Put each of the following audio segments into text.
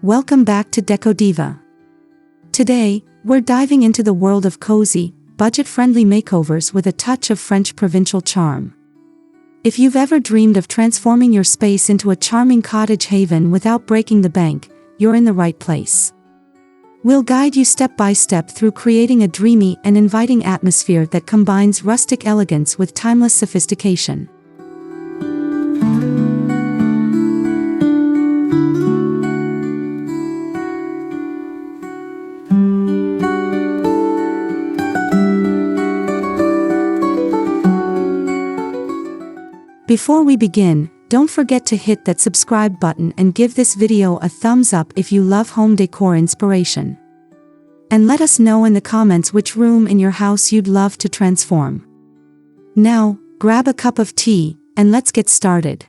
welcome back to Deco Diva. Today, we're diving into the world of cozy, budget-friendly makeovers with a touch of French Provincial charm. If you've ever dreamed of transforming your space into a charming cottage haven without breaking the bank, you're in the right place. We'll guide you step by step through creating a dreamy and inviting atmosphere that combines rustic elegance with timeless sophistication. Before we begin, don't forget to hit that subscribe button and give this video a thumbs up if you love home decor inspiration. And let us know in the comments which room in your house you'd love to transform. Now, grab a cup of tea, and let's get started.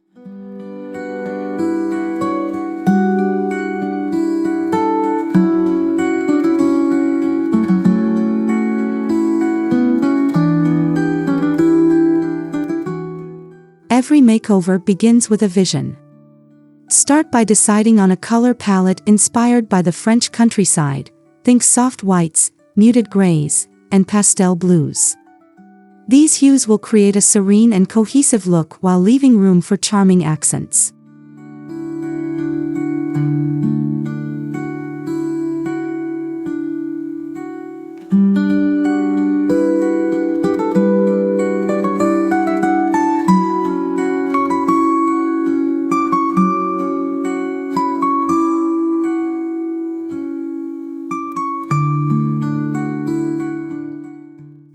Every makeover begins with a vision. Start by deciding on a color palette inspired by the French countryside. Think soft whites, muted grays, and pastel blues. These hues will create a serene and cohesive look while leaving room for charming accents.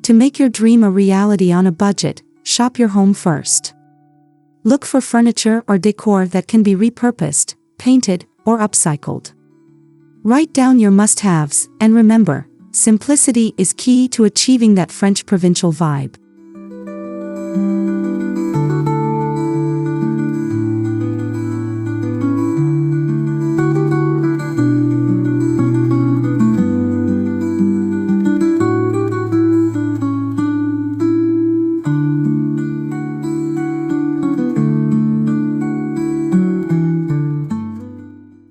To make your dream a reality on a budget, shop your home first. Look for furniture or decor that can be repurposed, painted, or upcycled. Write down your must-haves, and remember, simplicity is key to achieving that French Provincial vibe.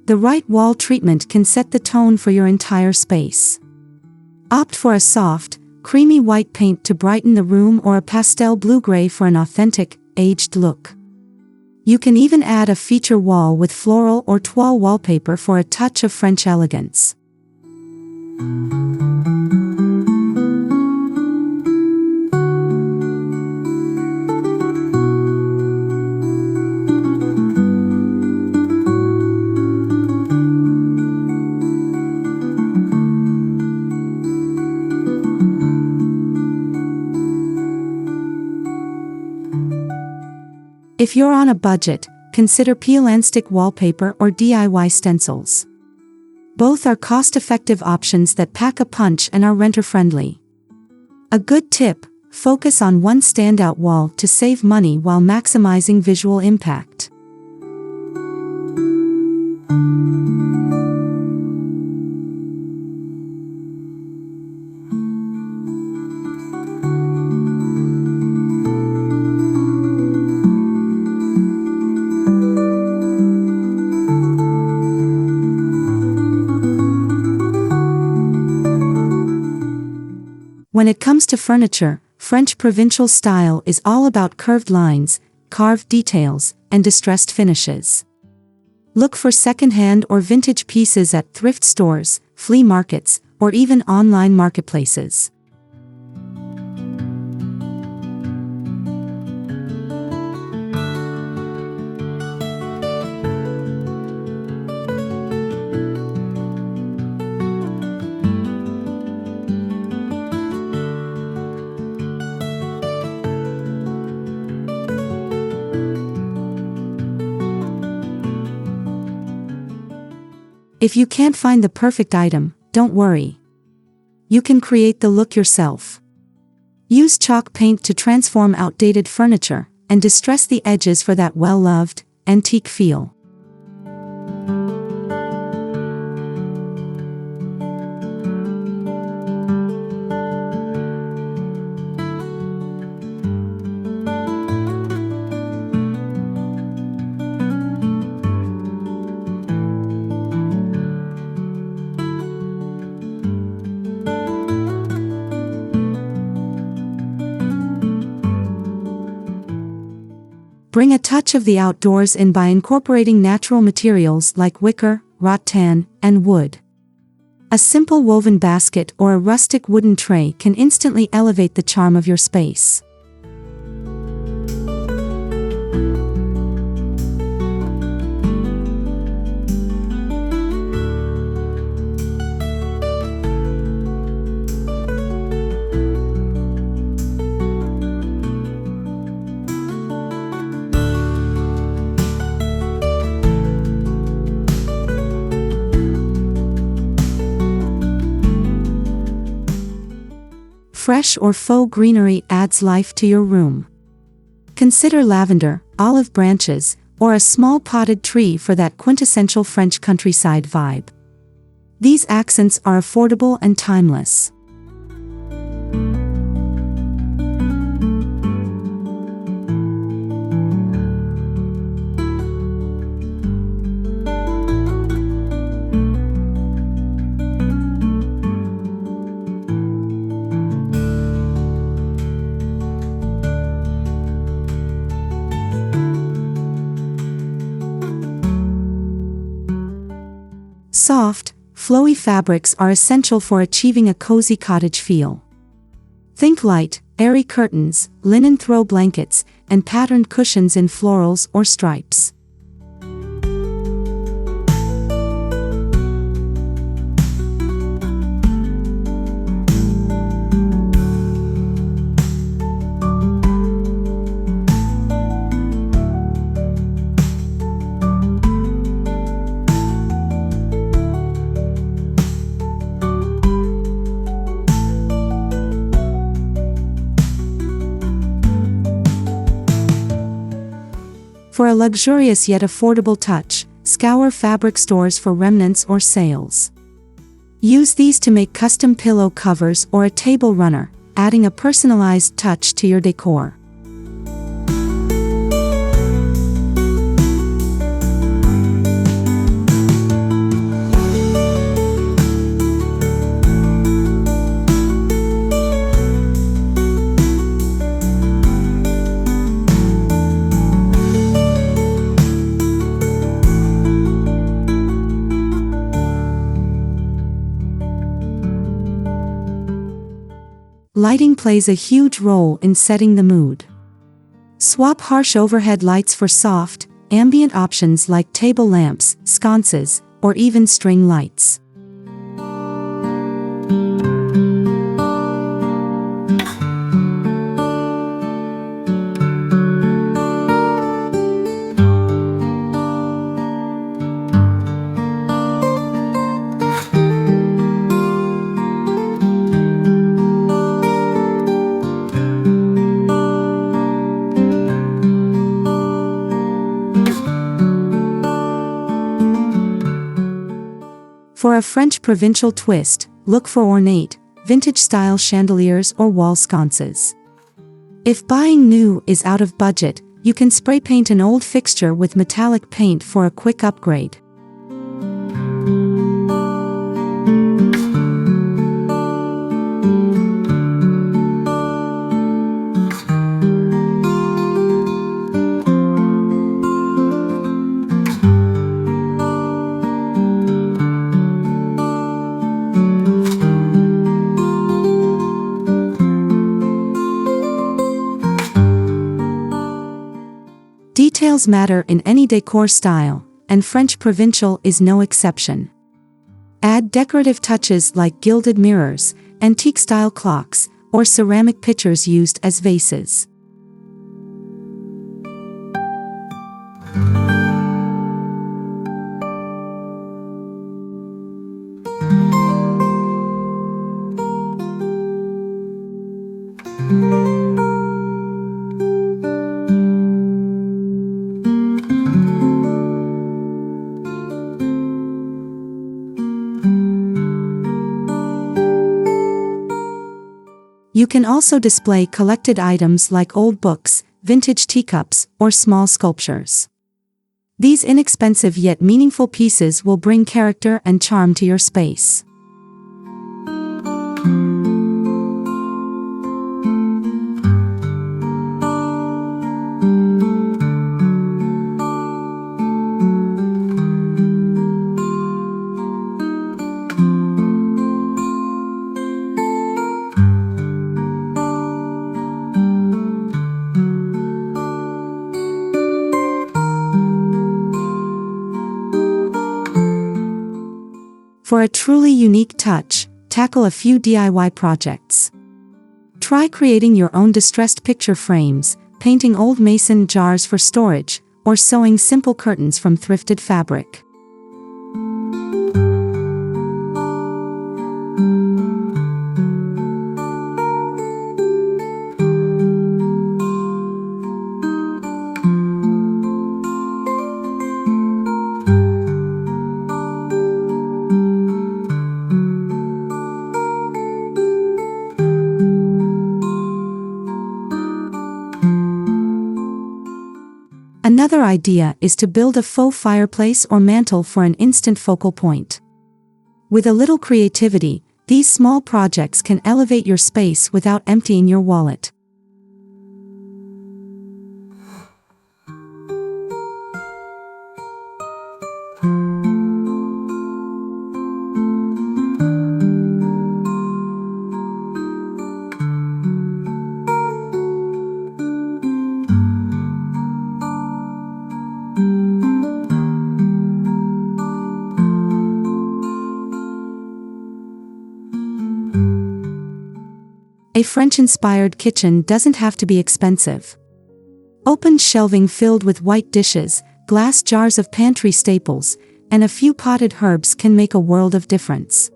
The right wall treatment can set the tone for your entire space. Opt for a soft, creamy white paint to brighten the room or a pastel blue-gray for an authentic, aged look. You can even add a feature wall with floral or toile wallpaper for a touch of French elegance. If you're on a budget, consider peel and stick wallpaper or DIY stencils. Both are cost-effective options that pack a punch and are renter-friendly. A good tip: focus on one standout wall to save money while maximizing visual impact. When it comes to furniture, French Provincial style is all about curved lines, carved details, and distressed finishes. Look for second-hand or vintage pieces at thrift stores, flea markets, or even online marketplaces. If you can't find the perfect item, don't worry. You can create the look yourself. Use chalk paint to transform outdated furniture, and distress the edges for that well-loved, antique feel. Bring a touch of the outdoors in by incorporating natural materials like wicker, rattan, and wood. A simple woven basket or a rustic wooden tray can instantly elevate the charm of your space. Fresh or faux greenery adds life to your room. Consider lavender, olive branches, or a small potted tree for that quintessential French countryside vibe. These accents are affordable and timeless. Soft, flowy fabrics are essential for achieving a cozy cottage feel. Think light, airy curtains, linen throw blankets, and patterned cushions in florals or stripes. For a luxurious yet affordable touch, scour fabric stores for remnants or sales. Use these to make custom pillow covers or a table runner, adding a personalized touch to your decor. Lighting plays a huge role in setting the mood. Swap harsh overhead lights for soft, ambient options like table lamps, sconces, or even string lights. For a French Provincial twist, look for ornate, vintage-style chandeliers or wall sconces. If buying new is out of budget, you can spray paint an old fixture with metallic paint for a quick upgrade. Details matter in any decor style, and French Provincial is no exception. Add decorative touches like gilded mirrors, antique-style clocks, or ceramic pitchers used as vases. You can also display collected items like old books, vintage teacups, or small sculptures. These inexpensive yet meaningful pieces will bring character and charm to your space. truly unique touch, tackle a few DIY projects. Try creating your own distressed picture frames, painting old mason jars for storage, or sewing simple curtains from thrifted fabric. Another idea is to build a faux fireplace or mantle for an instant focal point. With a little creativity, these small projects can elevate your space without emptying your wallet. A French-inspired kitchen doesn't have to be expensive. Open shelving filled with white dishes, glass jars of pantry staples, and a few potted herbs can make a world of difference.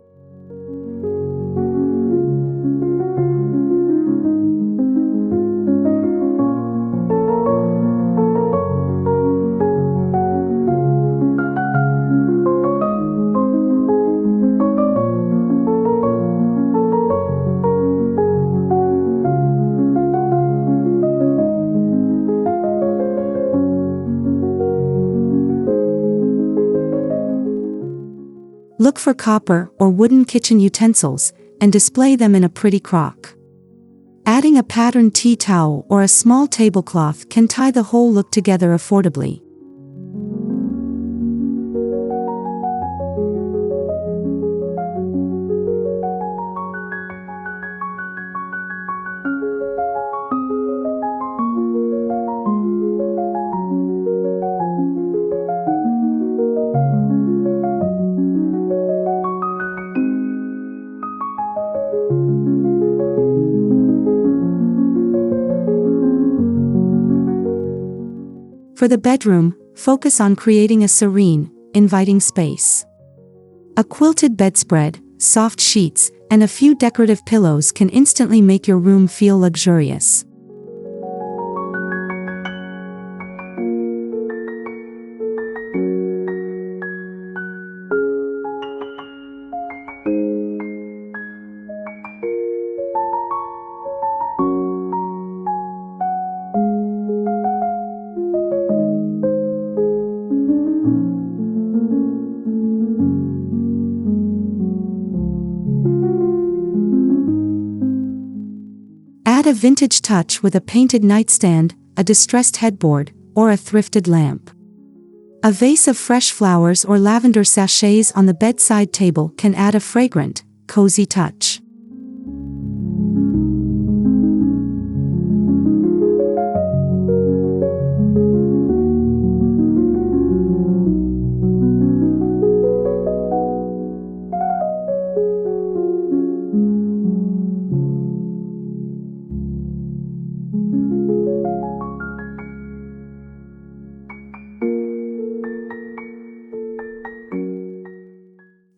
Look for copper or wooden kitchen utensils, and display them in a pretty crock. Adding a patterned tea towel or a small tablecloth can tie the whole look together affordably. For the bedroom, focus on creating a serene, inviting space. A quilted bedspread, soft sheets, and a few decorative pillows can instantly make your room feel luxurious. Add a vintage touch with a painted nightstand, a distressed headboard, or a thrifted lamp. A vase of fresh flowers or lavender sachets on the bedside table can add a fragrant, cozy touch.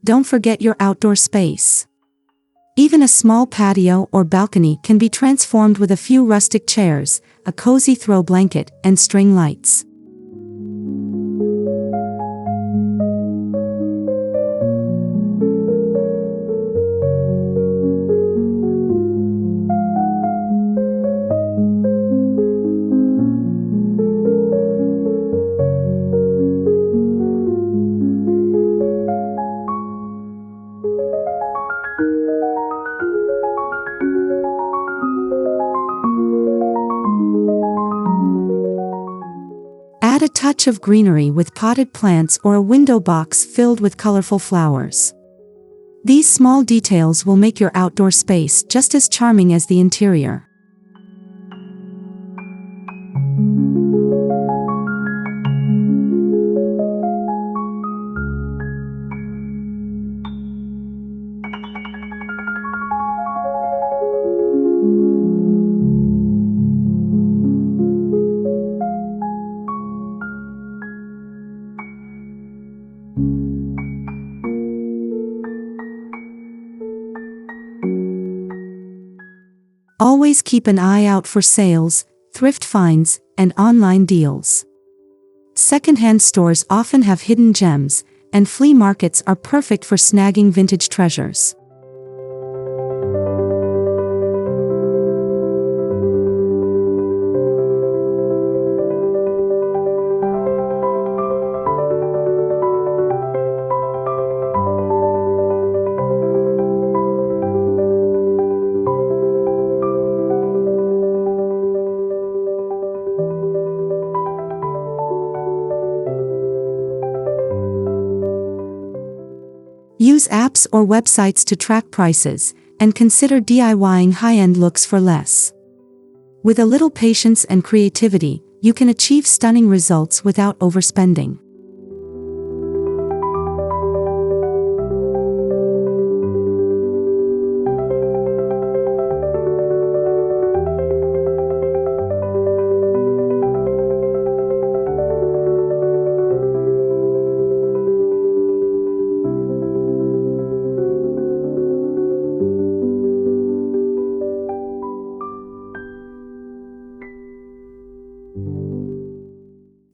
Don't forget your outdoor space. Even a small patio or balcony can be transformed with a few rustic chairs, a cozy throw blanket, and string lights. Add a touch of greenery with potted plants or a window box filled with colorful flowers. These small details will make your outdoor space just as charming as the interior. Always keep an eye out for sales, thrift finds, and online deals. Secondhand stores often have hidden gems, and flea markets are perfect for snagging vintage treasures. Use apps or websites to track prices, and consider DIYing high-end looks for less. With a little patience and creativity, you can achieve stunning results without overspending.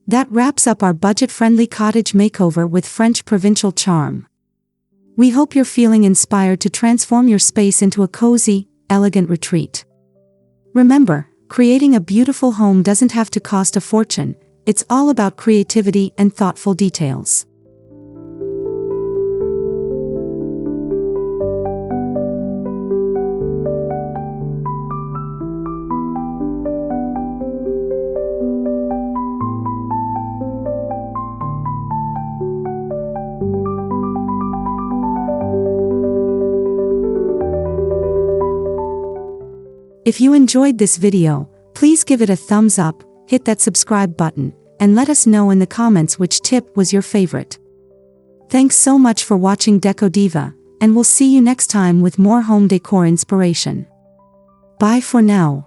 That wraps up our budget-friendly cottage makeover with French Provincial charm. We hope you're feeling inspired to transform your space into a cozy, elegant retreat. Remember, creating a beautiful home doesn't have to cost a fortune. It's all about creativity and thoughtful details. If you enjoyed this video, please give it a thumbs up, hit that subscribe button, and let us know in the comments which tip was your favorite. Thanks so much for watching Deco Diva, and we'll see you next time with more home decor inspiration. Bye for now.